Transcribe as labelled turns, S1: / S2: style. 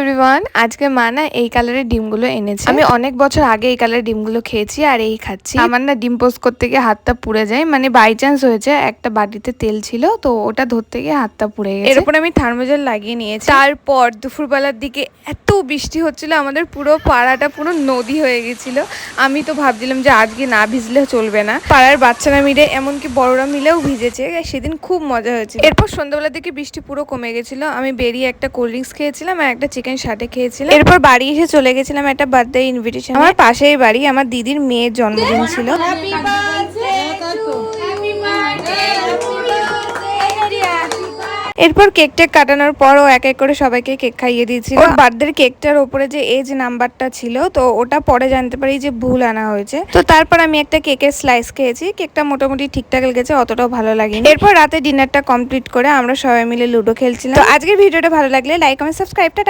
S1: Everyone, আজকে মা না এই কালারের ডিমগুলো এনেছে। আমি অনেক বছর আগে এই কালারের ডিমগুলো খেয়েছি আর এই খাচ্ছি। আমার না ডিম পোস্ট করতে গিয়ে হাতটা পুড়ে যায়, মানে বাই চান্স হয়েছে একটা বাটিতে তেল ছিল তো ওটা ধরতে গিয়ে হাতটা পুড়ে গেছে। এরপর আমি থার্মোজেল লাগিয়ে নিয়েছি। তারপর দুপুরবেলার দিকে এত বৃষ্টি হচ্ছিল, আমাদের পুরো পাড়াটা পুরো নদী হয়ে গেছিল। আমি তো ভাবছিলাম যে আজকে না ভিজলে চলবে না, পাড়ার বাচ্চারা মিলে এমনকি বড়রা মিলেও ভিজেছে। সেদিন খুব মজা হয়েছে। এরপর সন্ধ্যাবেলার দিকে বৃষ্টি পুরো কমে গেছিল, আমি বেরিয়ে একটা কোল্ড ড্রিঙ্কস খেয়েছিলাম আর একটা চিকেন সাটে খেয়েছিলাম। এরপর বাড়ি এসে চলে গেছিলাম একটা বার্থডে ইনভিটেশন। আমার পাশেই বাড়ি, আমার দিদির মেয়ের জন্মদিন ছিল। এরপর কেক টেক কাটানোর পর ও এক এক করে সবাইকে কেক খাইয়ে দিয়েছিল। ওর বার্থডের কেকটার ওপরে যে এজ নাম্বারটা ছিল তো ওটা পরে জানতে পারি যে ভুল আনা হয়েছে। তো তারপর আমি একটা কেকের স্লাইস খেয়েছি, কেকটা মোটামুটি ঠিকঠাক লেগেছে, অতটাও ভালো লাগেনি। এরপর রাতে ডিনারটা কমপ্লিট করে আমরা সবাই মিলে লুডো খেলছিলাম। তো আজকের ভিডিওটা ভালো লাগলে লাইক কমেন্ট সাবস্ক্রাইব। টাটা।